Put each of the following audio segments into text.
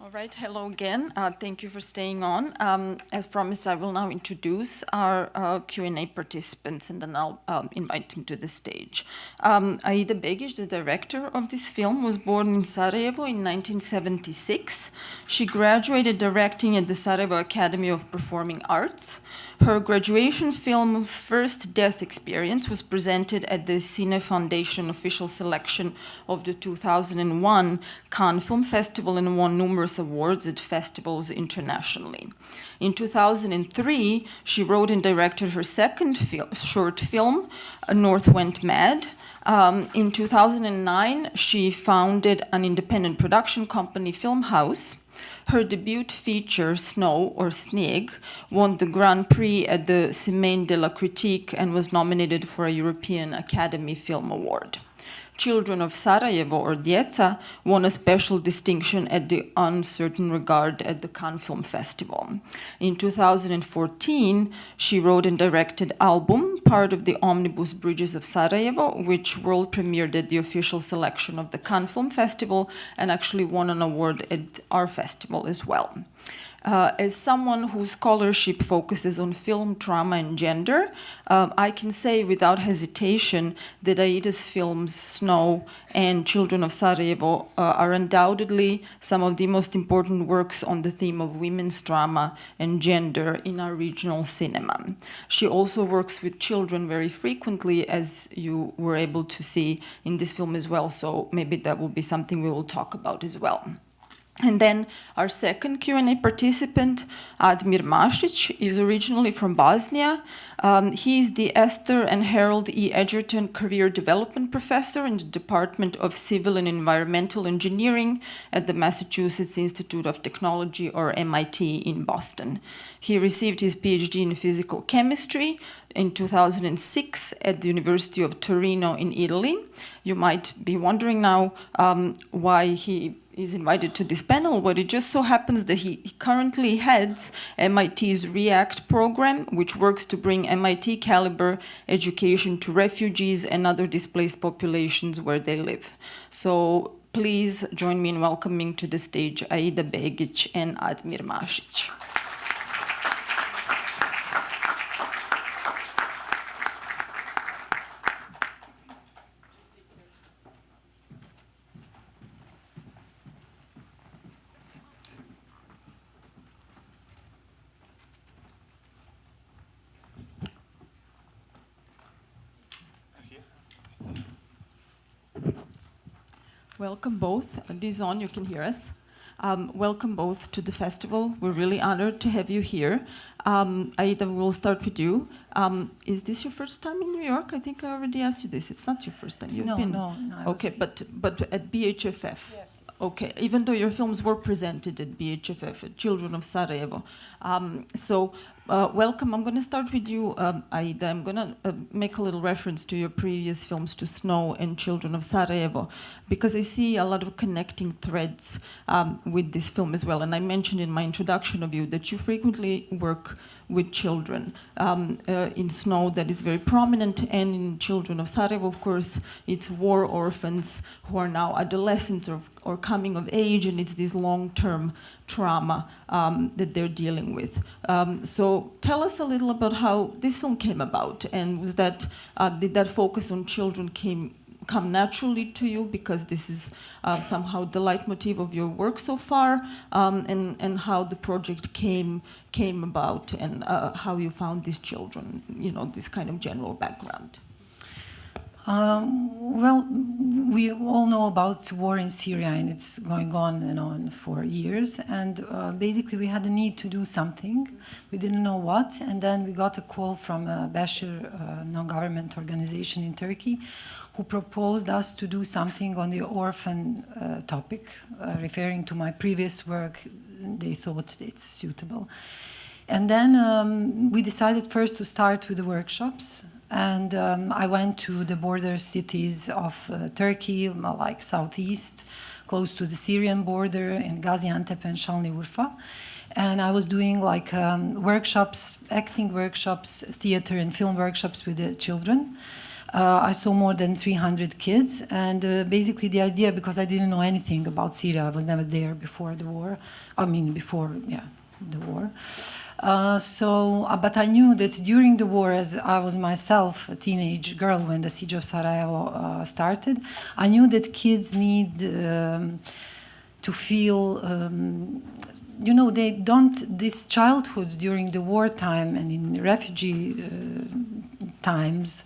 All right, hello again. Thank you for staying on. As promised, I will now introduce our Q&A participants, and then I'll invite them to the stage. Aida Begić, the director of this film, was born in Sarajevo in 1976. She graduated directing at the Sarajevo Academy of Performing Arts. Her graduation film, First Death Experience, was presented at the Cine Foundation official selection of the 2001 Cannes Film Festival and won numerous awards at festivals internationally. In 2003, she wrote and directed her second short film, North Went Mad. In 2009, she founded an independent production company, Film House. Her debut feature, Snow or Sneg, won the Grand Prix at the Semaine de la Critique and was nominated for a European Academy Film Award. Children of Sarajevo, or Djeca, won a special distinction at the Uncertain Regard at the Cannes Film Festival. In 2014, she wrote and directed Album, part of the omnibus Bridges of Sarajevo, which world premiered at the official selection of the Cannes Film Festival and actually won an award at our festival as well. As someone whose scholarship focuses on film, trauma, and gender, I can say without hesitation that Aida's films, Snow and Children of Sarajevo, are undoubtedly some of the most important works on the theme of women's trauma and gender in our regional cinema. She also works with children very frequently, as you were able to see in this film as well, so maybe that will be something we will talk about as well. And then our second Q&A participant, Admir Mašić, is originally from Bosnia. He is the Esther and Harold E. Edgerton Career Development Professor in the Department of Civil and Environmental Engineering at the Massachusetts Institute of Technology, or MIT, in Boston. He received his PhD in physical chemistry in 2006 at the University of Torino in Italy. You might be wondering now why he is invited to this panel, but it just so happens that he currently heads MIT's REACT program, which works to bring MIT caliber education to refugees and other displaced populations where they live. So please join me in welcoming to the stage Aida Begić and Admir Mašić. Welcome both. This is on, you can hear us. Welcome both to the festival. We're really honored to have you here. Aida, we'll start with you. Is this your first time in New York? I think I already asked you this. It's not your first time. You've been. No. Okay, but at BHFF. Yes. Okay, even though your films were presented at BHFF, at Children of Sarajevo. Welcome. I'm going to start with you, Aida. I'm going to make a little reference to your previous films, to Snow and Children of Sarajevo, because I see a lot of connecting threads with this film as well. And I mentioned in my introduction of you that you frequently work with children. In Snow, that is very prominent, and in Children of Sarajevo, of course, it's war orphans who are now adolescents or coming of age, and it's this long-term trauma that they're dealing with. So tell us a little about how this film came about, and was that did that focus on children come naturally to you because this is somehow the leitmotif of your work so far, and how the project came about, and how you found these children, this kind of general background. Well, we all know about war in Syria, and it's going on and on for years. And basically, we had a need to do something. We didn't know what. And then we got a call from a Bashir non-government organization in Turkey, who proposed us to do something on the orphan topic, referring to my previous work. They thought it's suitable. And then we decided first to start with the workshops. And I went to the border cities of Turkey, like southeast, close to the Syrian border, in Gaziantep and Şanlıurfa. And I was doing like workshops, acting workshops, theater and film workshops with the children. I saw more than 300 kids, and basically the idea, because I didn't know anything about Syria, I was never there before the war. I mean, before, yeah, the war. But I knew that during the war, as I was myself a teenage girl when the siege of Sarajevo started, I knew that kids need to feel, you know, they don't, this childhood during the wartime and in refugee times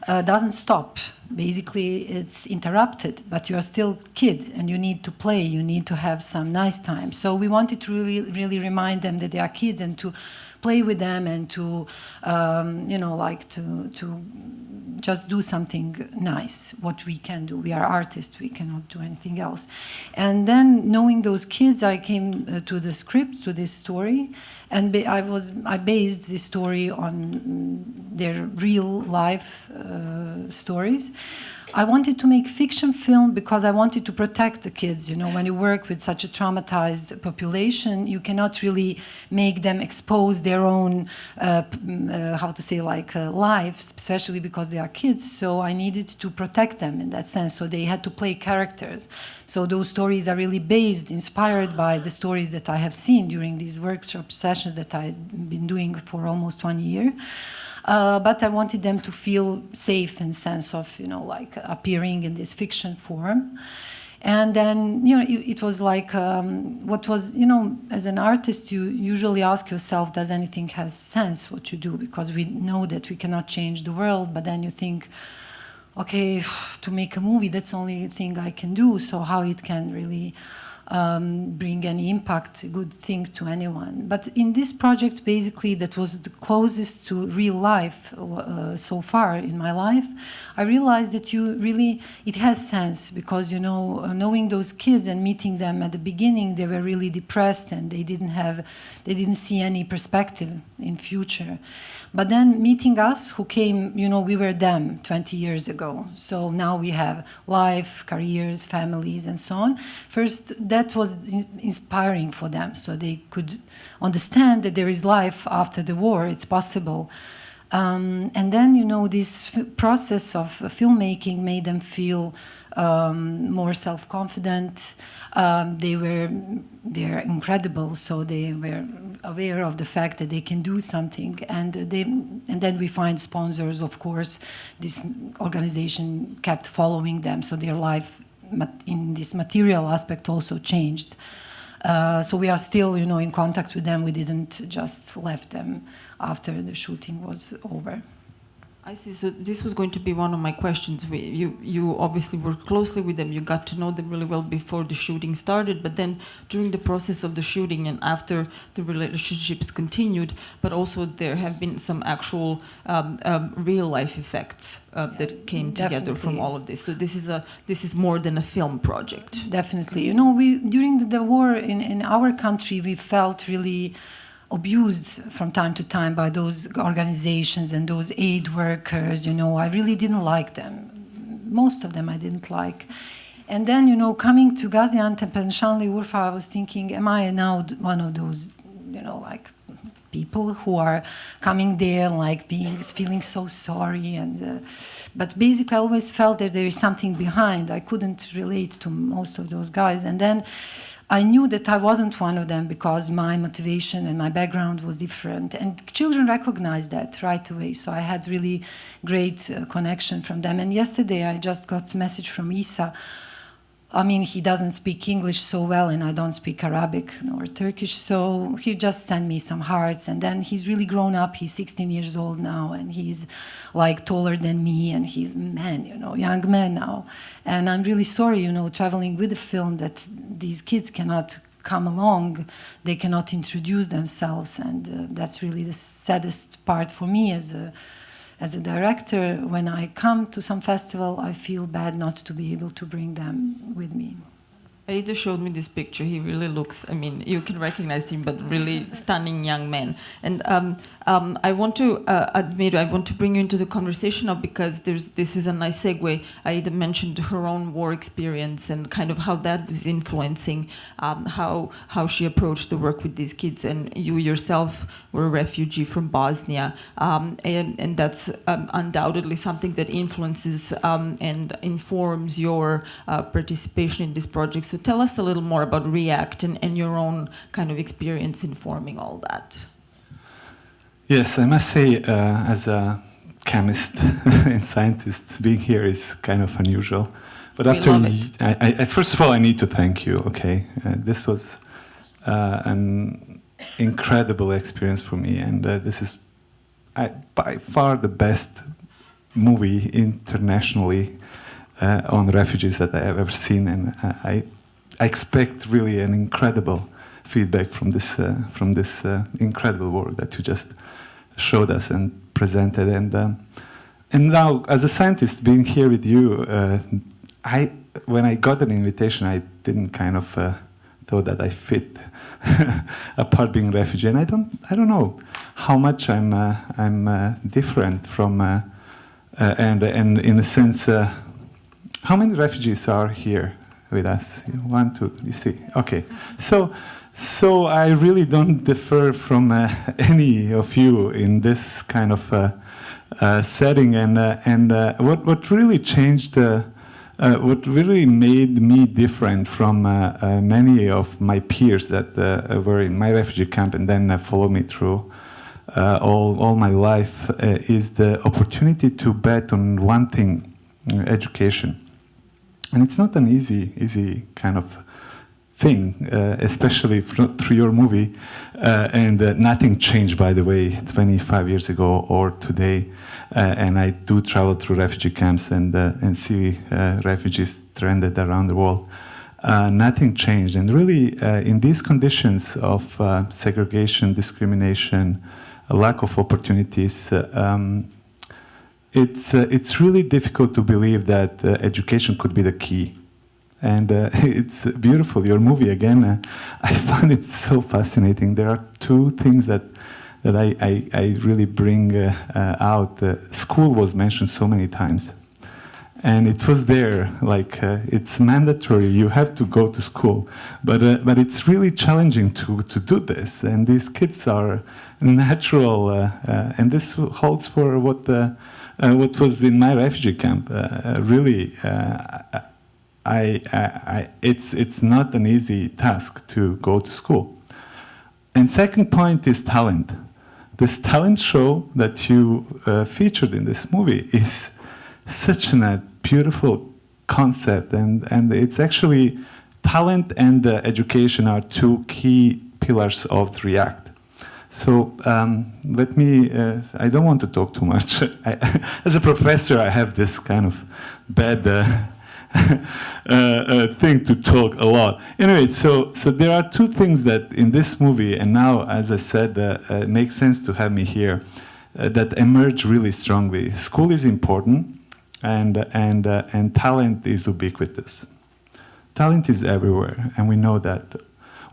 doesn't stop. Basically, it's interrupted, but you are still a kid and you need to play, you need to have some nice time. So we wanted to really remind them that they are kids and to play with them and to, you know, like to just do something nice, what we can do. We are artists, we cannot do anything else. And then knowing those kids, I came to the script, to this story, and I based this story on their real life stories. I wanted to make fiction film because I wanted to protect the kids. You know, when you work with such a traumatized population, you cannot really make them expose their own, how to say, like lives, especially because they are kids. So I needed to protect them in that sense. So they had to play characters. So those stories are really based, inspired by the stories that I have seen during these workshop sessions that I've been doing for almost 1 year. But I wanted them to feel safe in sense of, you know, like appearing in this fiction form. And then, you know, it was like, what was, you know, as an artist, you usually ask yourself, does anything have sense what you do? Because we know that we cannot change the world, but then you think, okay, to make a movie, that's the only thing I can do, so how it can really bring any impact, good thing to anyone. But in this project, basically, that was the closest to real life so far in my life, I realized that it has sense, because, you know, knowing those kids and meeting them at the beginning, they were really depressed and they didn't see any perspective in future. But then meeting us, who came, you know, we were them 20 years ago. So now we have life, careers, families, and so on. First, that was inspiring for them, so they could understand that there is life after the war, it's possible. And then, you know, this process of filmmaking made them feel more self-confident. They're incredible, so they were aware of the fact that they can do something, and then we find sponsors. Of course, this organization kept following them, so their life in this material aspect also changed. So we are still, you know, in contact with them. We didn't just left them after the shooting was over. I see. So this was going to be one of my questions. You obviously worked closely with them. You got to know them really well before the shooting started. But then during the process of the shooting and after the relationships continued, but also there have been some actual real life effects that came together from all of this. So this is more than a film project. Definitely. You know, during the war in our country, we felt really abused from time to time by those organizations and those aid workers. You know, I really didn't like them. Most of them I didn't like. And then, you know, coming to Gaziantep and Şanlıurfa, I was thinking, am I now one of those, you know, like people who are coming there and like feeling so sorry? And but basically I always felt that there is something behind. I couldn't relate to most of those guys. And then I knew that I wasn't one of them because my motivation and my background was different. And children recognized that right away. So I had really great connection from them. And yesterday I just got a message from Isa I mean, he doesn't speak English so well, and I don't speak Arabic nor Turkish, so he just sent me some hearts. And then he's really grown up. He's 16 years old now, and he's like taller than me, and he's man, you know, young man now. And I'm really sorry, you know, traveling with the film, that these kids cannot come along, they cannot introduce themselves, and that's really the saddest part for me as a director. When I come to some festival, I feel bad not to be able to bring them with me. Aida showed me this picture. He really looks, I mean, you can recognize him, but really stunning young man. And I want to, Admir, I want to bring you into the conversation now, because this is a nice segue. Aida mentioned her own war experience and kind of how that was influencing how she approached the work with these kids. And you yourself were a refugee from Bosnia. And that's undoubtedly something that influences and informs your participation in this project. So tell us a little more about REACT and your own kind of experience informing all that. Yes, I must say, as a chemist and scientist, being here is kind of unusual. But We love it. first of all, I need to thank you. Okay, this was an incredible experience for me, and this is by far the best movie internationally on refugees that I have ever seen, and I expect really an incredible feedback from this incredible work that you just showed us and presented. And now, as a scientist, being here with you, when I got an invitation, I didn't kind of thought that I fit apart being a refugee, and I don't know how much I'm different from and in a sense, how many refugees are here with us? 1, 2, you see, okay. So I really don't differ from any of you in this kind of setting, and what really changed, what really made me different from many of my peers that were in my refugee camp and then followed me through all my life is the opportunity to bet on one thing, education. And it's not an easy kind of thing, especially through your movie. And nothing changed, by the way, 25 years ago or today. And I do travel through refugee camps and see refugees stranded around the world. Nothing changed. And really, in these conditions of segregation, discrimination, a lack of opportunities, it's really difficult to believe that education could be the key. And it's beautiful. Your movie, again, I found it so fascinating. There are two things that I really bring out. School was mentioned so many times. And it was there, like it's mandatory, you have to go to school. But it's really challenging to do this. And these kids are natural, and this holds for what was in my refugee camp. Really, it's not an easy task to go to school. And second point is talent. This talent show that you featured in this movie is such a beautiful concept, and it's actually talent and education are two key pillars of REACT. So let me, I don't want to talk too much. As a professor, I have this kind of bad thing to talk a lot. Anyway, so there are two things that in this movie, and now, as I said, it makes sense to have me here, that emerge really strongly. School is important, and talent is ubiquitous. Talent is everywhere, and we know that.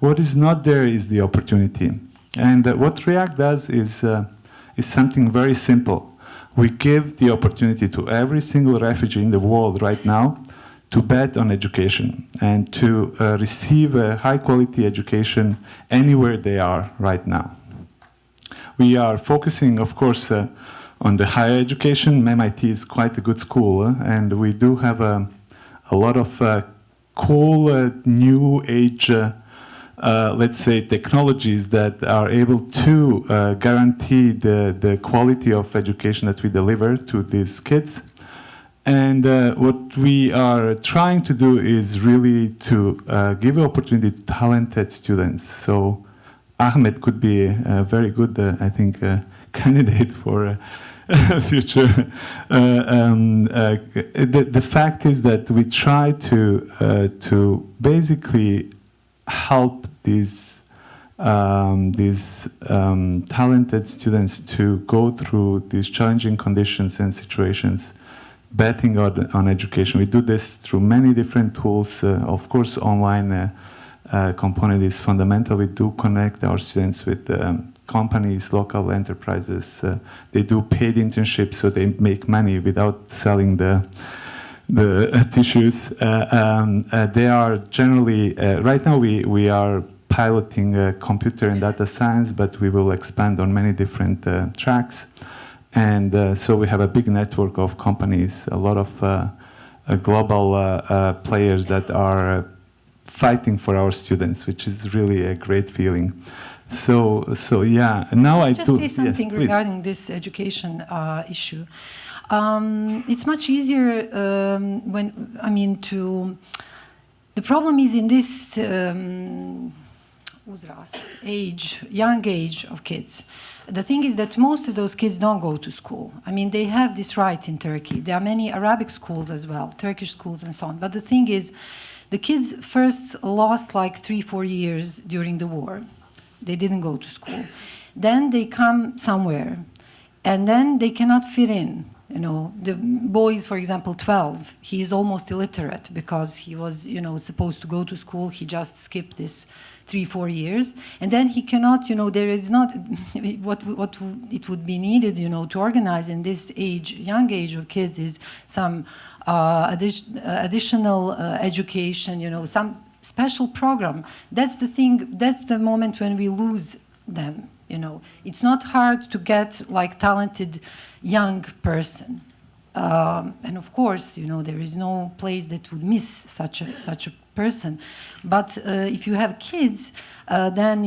What is not there is the opportunity. And what REACT does is something very simple. We give the opportunity to every single refugee in the world right now to bet on education and to receive a high-quality education anywhere they are right now. We are focusing, of course, on the higher education. MIT is quite a good school, and we do have a lot of cool new age let's say, technologies that are able to guarantee the quality of education that we deliver to these kids. And what we are trying to do is really to give opportunity to talented students. So Ahmed could be a very good, I think, candidate for future. The fact is that we try to basically help these talented students to go through these challenging conditions and situations, betting on education. We do this through many different tools. Of course, online component is fundamental. We do connect our students with companies, local enterprises. They do paid internships, so they make money without selling the tissues. They are generally, right now we are piloting computer and data science, but we will expand on many different tracks. And so we have a big network of companies, a lot of global players that are fighting for our students, which is really a great feeling. So yeah. And now I just do say something yes, regarding this education issue. It's much easier the problem is in this young age of kids. The thing is that most of those kids don't go to school. I mean, they have this right in Turkey. There are many Arabic schools as well, Turkish schools and so on. But the thing is, the kids first lost like 3-4 years during the war. They didn't go to school. Then they come somewhere, and then they cannot fit in. You know, the boy is, for example, 12. He is almost illiterate because he was, supposed to go to school. He just skipped this 3-4 years, and then he cannot. There is not what it would be needed. To organize in this young age of kids is some additional education. Some special program. That's the thing. That's the moment when we lose them. It's not hard to get like talented young person, and of course, there is no place that would miss such a person. But if you have kids, then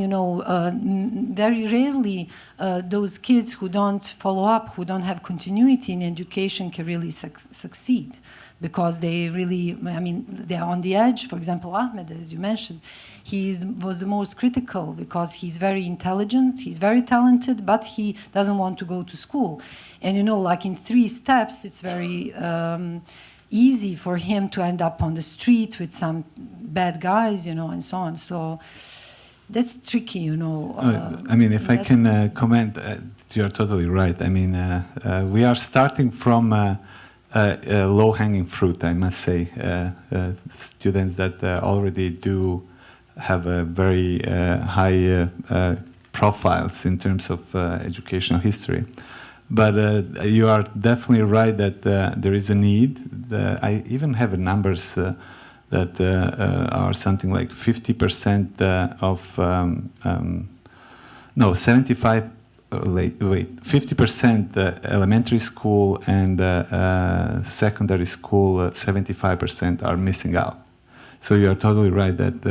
very rarely those kids who don't follow up, who don't have continuity in education, can really succeed. Because they really, they are on the edge. For example, Ahmed, as you mentioned, he was the most critical because he's very intelligent, he's very talented, but he doesn't want to go to school. And like in 3 steps, it's very easy for him to end up on the street with some bad guys, and so on. So that's tricky, if I can comment, you're totally right. We are starting from low-hanging fruit, I must say. Students that already do have a very high profiles in terms of educational history. But you are definitely right that there is a need. I even have numbers that are something like 50% of 50% elementary school and secondary school, 75% are missing out. So you are totally right that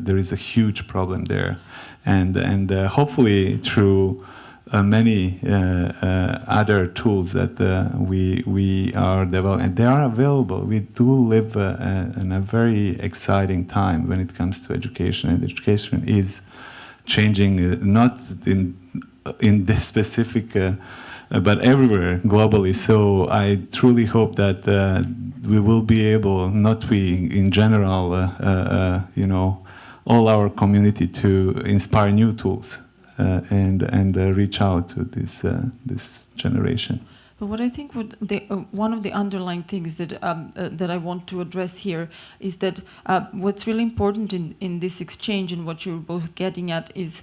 there is a huge problem there, and hopefully through many other tools that we are developing, and they are available. We do live in a very exciting time when it comes to education, and education is changing, not in this specific, but everywhere globally. So I truly hope that we will be able, not we in general, all our community, to inspire new tools and reach out to this generation. But what I think one of the underlying things that I want to address here is that what's really important in this exchange, and what you're both getting at, is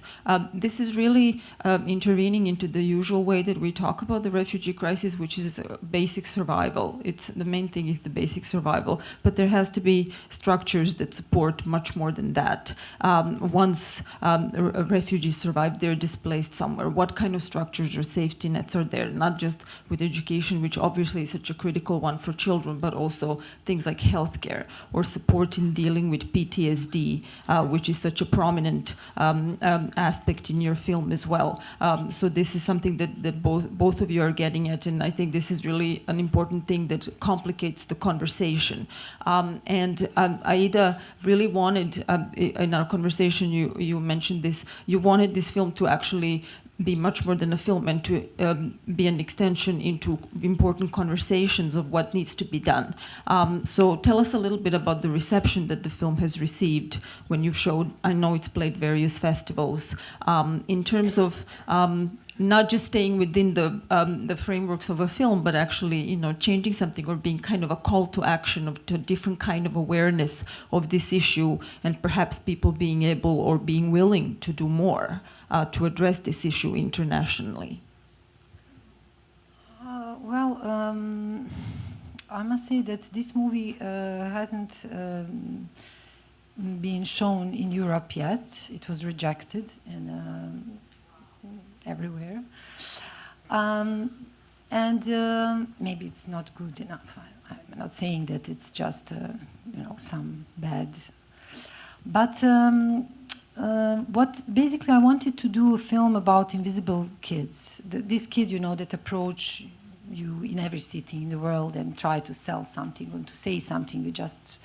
this is really intervening into the usual way that we talk about the refugee crisis, which is basic survival. The main thing is the basic survival, but there has to be structures that support much more than that. Once refugees survive, they're displaced somewhere. What kind of structures or safety nets are there? Not just with with education, which obviously is such a critical one for children, but also things like healthcare or support in dealing with PTSD, which is such a prominent aspect in your film as well. So this is something that both of you are getting at, and I think this is really an important thing that complicates the conversation. And Aida really wanted, in our conversation, you mentioned this, you wanted this film to actually be much more than a film and to be an extension into important conversations of what needs to be done. So tell us a little bit about the reception that the film has received when you've showed, I know it's played various festivals, in terms of not just staying within the frameworks of a film, but actually, you know, changing something or being kind of a call to action to a different kind of awareness of this issue, and perhaps people being able or being willing to do more to address this issue internationally. I must say that this movie hasn't been shown in Europe yet. It was rejected in everywhere, and maybe it's not good enough. I'm not saying that it's just you know, some bad, but what basically I wanted to do a film about invisible kids. This kid, you know, that approach you in every city in the world and try to sell something or to say something. You just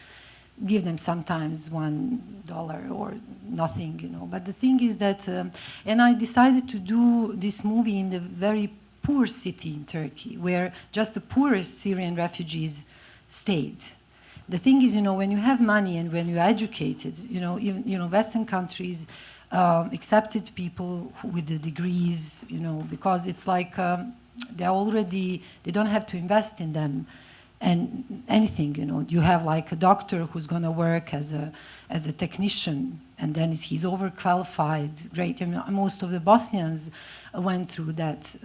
give them sometimes $1 or nothing, you know. But the thing is that, and I decided to do this movie in the very poor city in Turkey, where just the poorest Syrian refugees stayed. The thing is, you know, when you have money and when you're educated, you know, Western countries accepted people with the degrees, you know, because it's like they don't have to invest in them and anything, you know. You have like a doctor who's going to work as a technician, and then he's overqualified. Great. I mean, most of the Bosnians went through that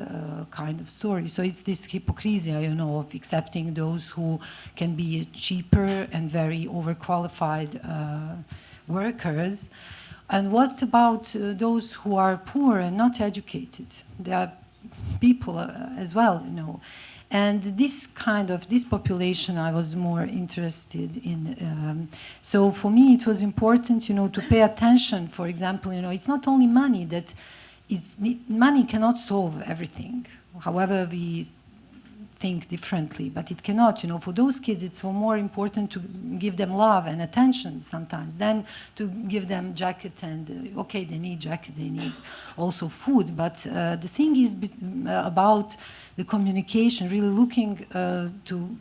kind of story. So it's this hypocrisy, you know, of accepting those who can be cheaper and very overqualified workers. And what about those who are poor and not educated? They are people as well, you know. And this population I was more interested in. So for me it was important, you know, to pay attention. For example, you know, it's not only money money cannot solve everything. However, we think differently, but it cannot, you know. For those kids, it's more important to give them love and attention sometimes than to give them jacket and, okay, they need jacket, they need also food. But the thing is about the communication, really looking to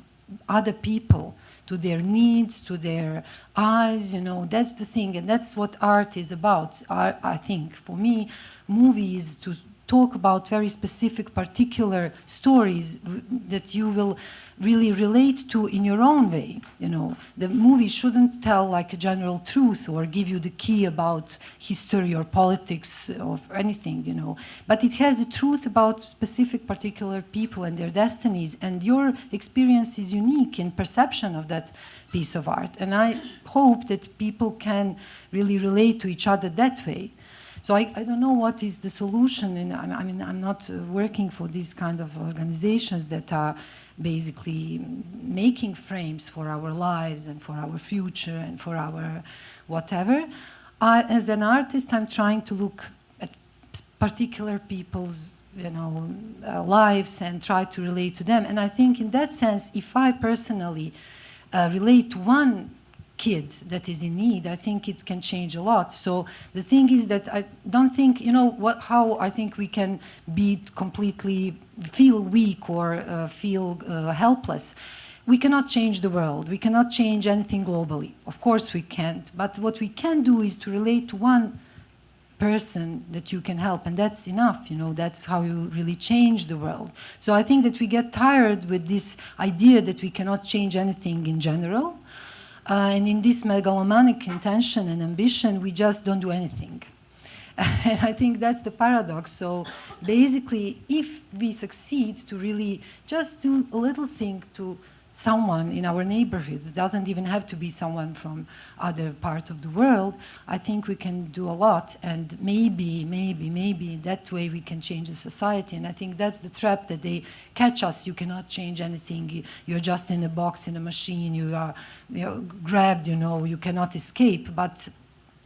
other people, to their needs, to their eyes, you know. That's the thing, and that's what art is about. I think, for me, movies to talk about very specific, particular stories that you will really relate to in your own way. You know, the movie shouldn't tell like a general truth or give you the key about history or politics or anything, you know. But it has a truth about specific, particular people and their destinies. And your experience is unique in perception of that piece of art. And I hope that people can really relate to each other that way. So I don't know what is the solution, and I mean, I'm not working for these kind of organizations that are basically making frames for our lives and for our future and for our whatever. As an artist, I'm trying to look at particular people's, you know, lives and try to relate to them. And I think in that sense, if I personally relate to one kid that is in need, I think it can change a lot. So the thing is that I don't think, you know, how I think we can be completely feel weak or feel helpless. We cannot change the world. We cannot change anything globally. Of course we can't. But what we can do is to relate to one person that you can help, and that's enough, you know. That's how you really change the world. So I think that we get tired with this idea that we cannot change anything in general. And in this megalomaniac intention and ambition, we just don't do anything. And I think that's the paradox. So basically, if we succeed to really just do a little thing to someone in our neighborhood. It doesn't even have to be someone from other part of the world. I think we can do a lot, and maybe that way we can change the society. And I think that's the trap that they catch us. You cannot change anything. You're just in a box, in a machine. You are grabbed, you cannot escape. But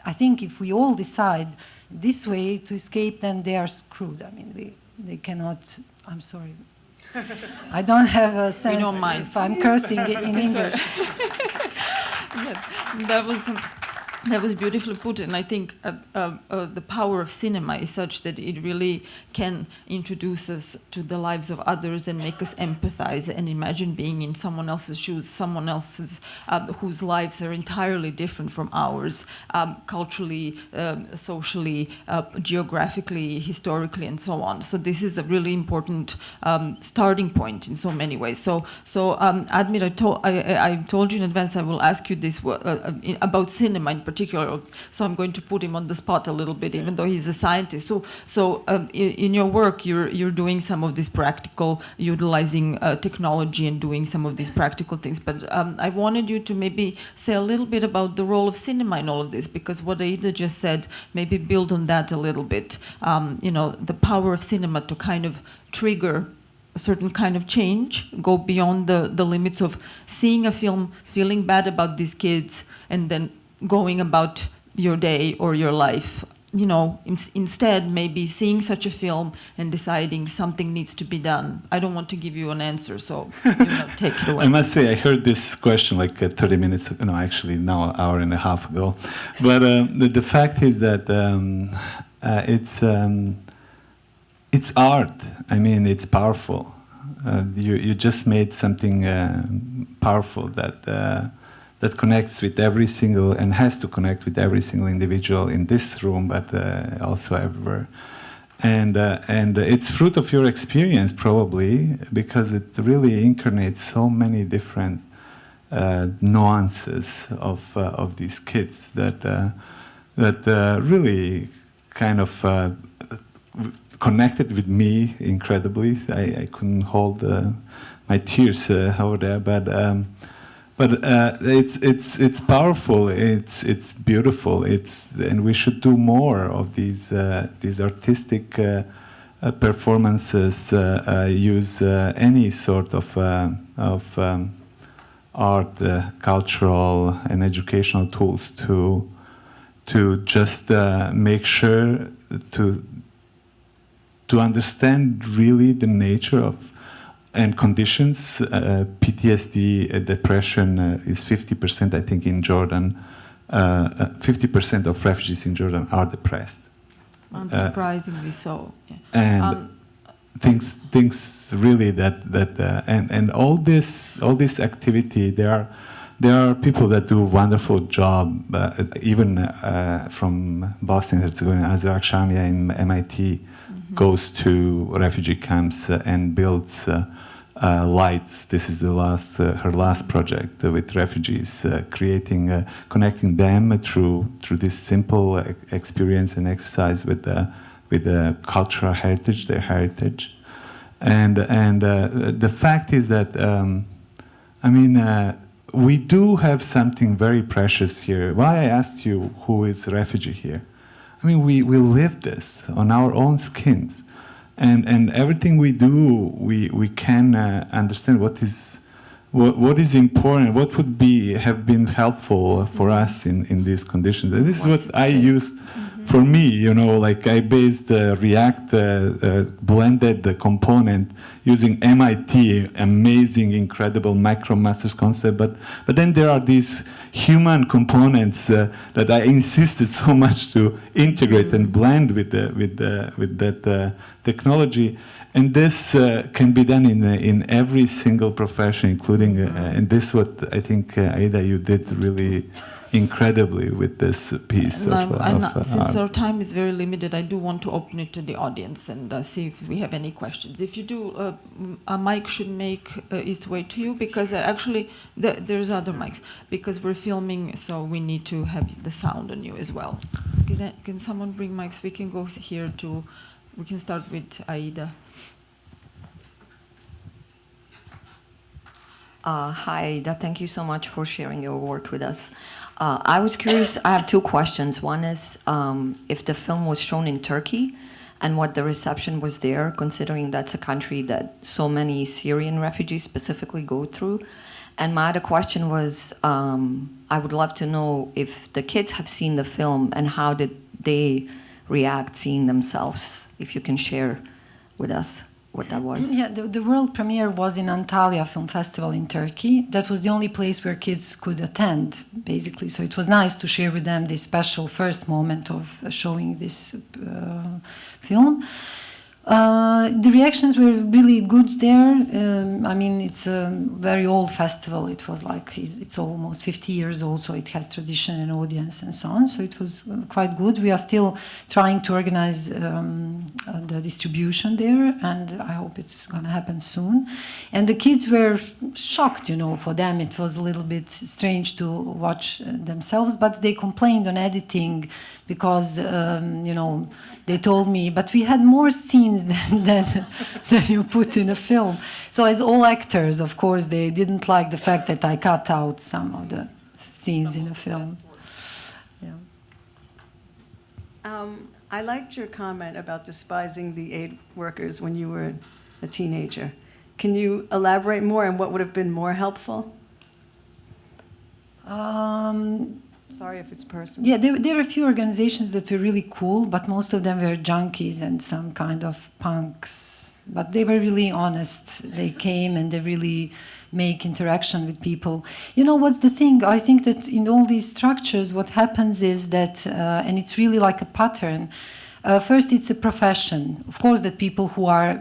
I think if we all decide this way to escape, then they are screwed. I mean, they cannot, I'm sorry. I don't have a sense if I'm cursing in English. Yeah, that was beautifully put, and I think the power of cinema is such that it really can introduce us to the lives of others and make us empathize and imagine being in someone else's shoes, someone else's whose lives are entirely different from ours, culturally, socially, geographically, historically, and so on. So this is a really important starting point in so many ways. So Admir, I told you in advance I will ask you this about cinema in particular. So I'm going to put him on the spot a little bit, even though he's a scientist. So in your work, you're doing some of this practical, utilizing technology and doing some of these practical things. But I wanted you to maybe say a little bit about the role of cinema in all of this, because what Aida just said, maybe build on that a little bit. The power of cinema to kind of trigger a certain kind of change, go beyond the limits of seeing a film, feeling bad about these kids, and then going about your day or your life. Instead, maybe seeing such a film and deciding something needs to be done. I don't want to give you an answer, so take it away. I must say, I heard this question like 30 minutes, no, actually now an hour and a half ago. But the fact is that it's art. I mean, it's powerful. You just made something powerful that connects with every single, and has to connect with every single individual in this room, but also everywhere. And it's fruit of your experience, probably, because it really incarnates so many different nuances of these kids that really kind of connected with me incredibly. I couldn't hold my tears over there, but it's powerful. It's beautiful. And we should do more of these artistic performances. Use any sort of art, cultural, and educational tools to just make sure to understand really the nature of and conditions. PTSD, depression is 50%, I think, in Jordan. 50% of refugees in Jordan are depressed. Unsurprisingly so. Yeah. And things really and all this activity, there are people that do a wonderful job, even from Bosnia-Herzegovina. Azra Akshamia in MIT goes to refugee camps and builds lights. This is her last project with refugees, connecting them through this simple experience and exercise with the cultural heritage, their heritage, and the fact is that we do have something very precious here. Why I asked you who is a refugee here? I mean, we live this on our own skins, and everything we do, we can understand what is important, what would have been helpful for us in these conditions. And this is what I used for me. Like I based React blended the component using MIT, amazing, incredible MicroMasters concept. But then there are these human components that I insisted so much to integrate and blend with that technology. And this can be done in every single profession, including, and this is what I think, Aida, you did really incredibly with this piece since our time is very limited, I do want to open it to the audience and see if we have any questions. If you do, a mic should make its way to you, because actually there's other mics, because we're filming, so we need to have the sound on you as well. Can someone bring mics? We can go here we can start with Aida. Hi, Aida. Thank you so much for sharing your work with us. I was curious, I have two questions. One is if the film was shown in Turkey and what the reception was there, considering that's a country that so many Syrian refugees specifically go through. And my other question was, I would love to know if the kids have seen the film and how did they react seeing themselves, if you can share with us what that was. Yeah, the world premiere was in Antalya Film Festival in Turkey. That was the only place where kids could attend, basically. So it was nice to share with them this special first moment of showing this film. The reactions were really good there. I mean, it's a very old festival. It was like, it's almost 50 years old, so it has tradition and audience and so on. So it was quite good. We are still trying to organize the distribution there, and I hope it's going to happen soon. And the kids were shocked, you know, for them. It was a little bit strange to watch themselves, but they complained on editing because, you know, they told me, but we had more scenes than you put in a film. So as all actors, of course, they didn't like the fact that I cut out some of the scenes in a film. Yeah. I liked your comment about despising the aid workers when you were a teenager. Can you elaborate more on what would have been more helpful? Sorry if it's personal. Yeah, there were a few organizations that were really cool, but most of them were junkies and some kind of punks. But they were really honest. They came and they really make interaction with people. You know, what's the thing? I think that in all these structures, what happens is that, and it's really like a pattern, first it's a profession. Of course, that people who are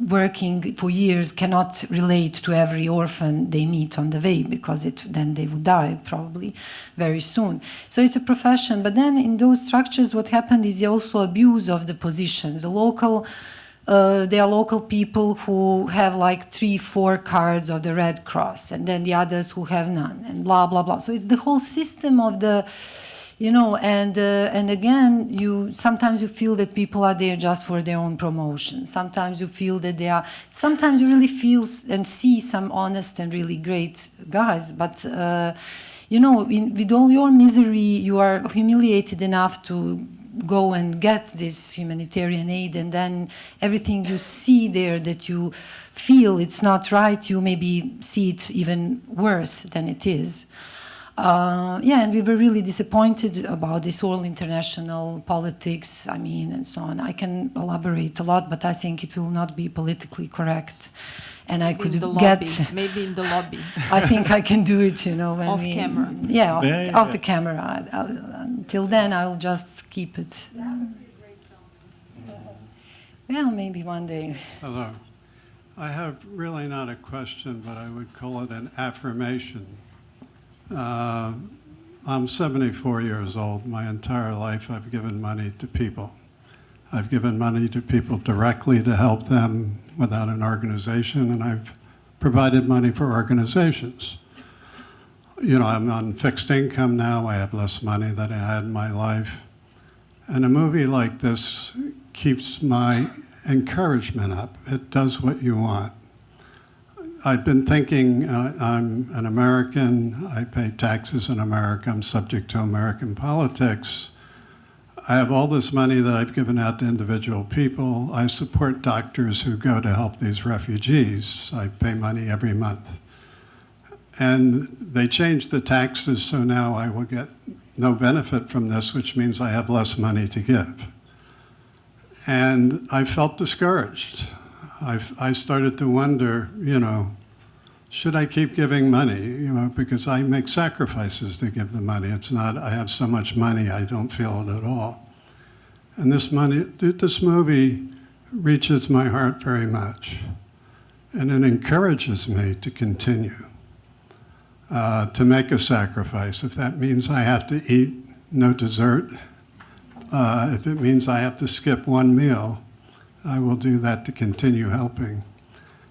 working for years cannot relate to every orphan they meet on the way, because then they would die probably very soon. So it's a profession. But then in those structures, what happened is also abuse of the positions. There are local people who have like 3-4 cards of the Red Cross, and then the others who have none, and blah blah blah. So it's the whole system of the, you know, and again, sometimes you feel that people are there just for their own promotion. Sometimes you feel that sometimes you really feel and see some honest and really great guys. But, you know, with all your misery, you are humiliated enough to go and get this humanitarian aid, and then everything you see there that you feel it's not right, you maybe see it even worse than it is. Yeah, and we were really disappointed about this whole international politics, I mean, and so on. I can elaborate a lot, but I think it will not be politically correct. And I could get... Maybe in the lobby. I think I can do it, you know. When off camera. Yeah, off the camera. Until then, I'll just keep it. Well, maybe one day. Hello. I have really not a question, but I would call it an affirmation. I'm 74 years old. My entire life I've given money to people. I've given money to people directly to help them without an organization, and I've provided money for organizations. You know, I'm on fixed income now. I have less money than I had in my life. And a movie like this keeps my encouragement up. It does what you want. I've been thinking, I'm an American, I pay taxes in America, I'm subject to American politics. I have all this money that I've given out to individual people. I support doctors who go to help these refugees. I pay money every month. And they changed the taxes, so now I will get no benefit from this, which means I have less money to give. And I felt discouraged. I started to wonder, you know, should I keep giving money? You know, because I make sacrifices to give the money. It's not, I have so much money, I don't feel it at all. And this movie reaches my heart very much. And it encourages me to continue, to make a sacrifice. If that means I have to eat no dessert, if it means I have to skip one meal, I will do that to continue helping.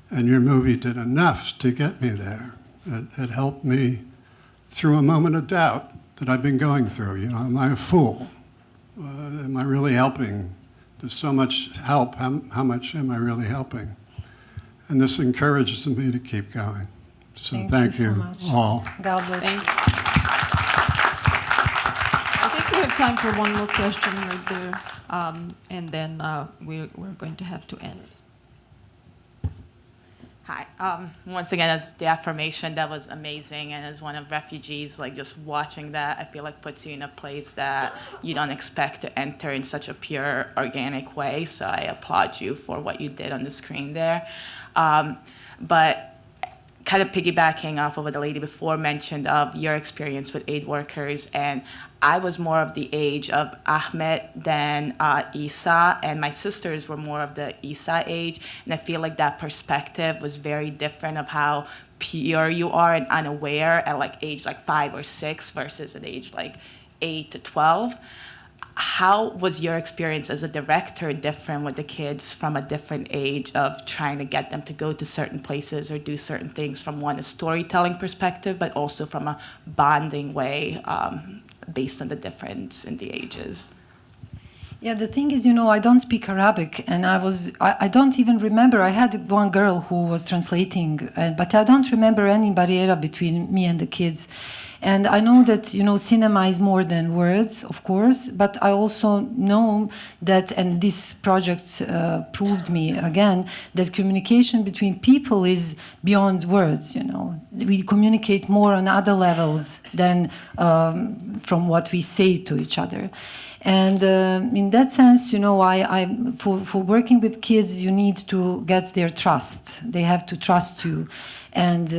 And your movie did enough to get me there. It helped me through a moment of doubt that I've been going through. You know, am I a fool? Am I really helping? There's so much help. How much am I really helping? And this encourages me to keep going. So Thank thank you so you much. all. God bless Thank you. you. I think we have time for one more question right there, and then we're going to have to end. Hi. Once again, as the affirmation, that was amazing. And as one of refugees, like just watching that, I feel like puts you in a place that you don't expect to enter in such a pure, organic way. So I applaud you for what you did on the screen there. But kind of piggybacking off of what the lady before mentioned of your experience with aid workers, and I was more of the age of Ahmed than Isa, and my sisters were more of the Isa age, and I feel like that perspective was very different of how pure you are and unaware at like age like 5 or 6 versus at age like 8 to 12. How was your experience as a director different with the kids from a different age of trying to get them to go to certain places or do certain things from one, a storytelling perspective, but also from a bonding way based on the difference in the ages? Yeah, the thing is, I don't speak Arabic, and I don't even remember. I had one girl who was translating, but I don't remember any barriera between me and the kids. And I know that, cinema is more than words, of course, but I also know that, and this project proved me again, that communication between people is beyond words, We communicate more on other levels than from what we say to each other. And in that sense, for working with kids, you need to get their trust. They have to trust you. And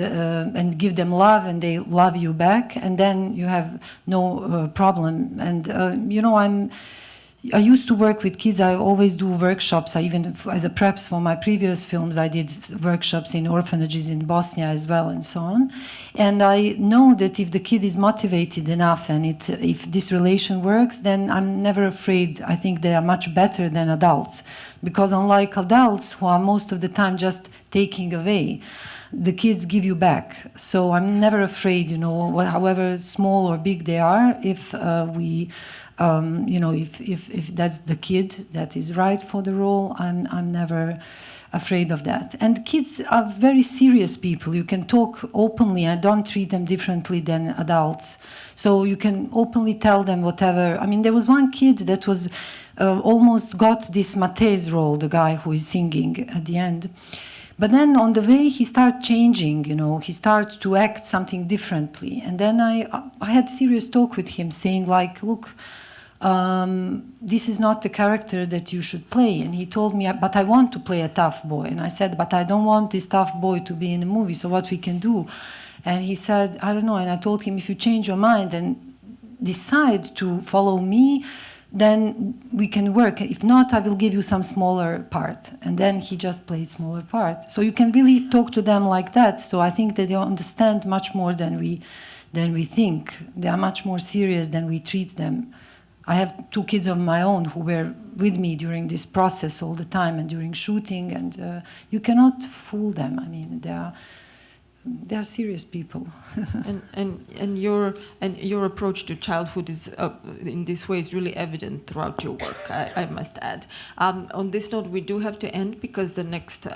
give them love, and they love you back, and then you have no problem. And I used to work with kids. I always do workshops. I even, as a preps for my previous films, I did workshops in orphanages in Bosnia as well, and so on. And I know that if the kid is motivated enough, and if this relation works, then I'm never afraid. I think they are much better than adults, because unlike adults who are most of the time just taking away, the kids give you back. So I'm never afraid, however small or big they are, if if that's the kid that is right for the role, I'm never afraid of that. And kids are very serious people. You can talk openly. I don't treat them differently than adults. So you can openly tell them whatever. I mean, there was one kid that was almost got this Mate's role, the guy who is singing at the end. But then on the way, he started changing, he started to act something differently. And then I had a serious talk with him saying like, look, this is not the character that you should play. And he told me, but I want to play a tough boy. And I said, but I don't want this tough boy to be in a movie, so what we can do? And he said, I don't know. And I told him, if you change your mind and decide to follow me, then we can work. If not, I will give you some smaller part. And then he just played smaller part. So you can really talk to them like that. So I think that they understand much more than we think. They are much more serious than we treat them. I have 2 kids of my own who were with me during this process all the time and during shooting, and you cannot fool them. I mean, they are serious people. and your approach to childhood is in this way is really evident throughout your work, I must add. On this note, we do have to end because the next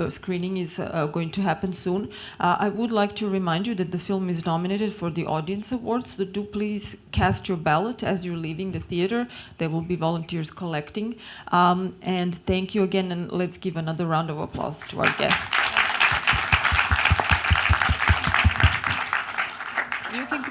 screening is going to happen soon. I would like to remind you that the film is nominated for the Audience Awards, so do please cast your ballot as you're leaving the theater. There will be volunteers collecting. And thank you again, and let's give another round of applause to our guests. You can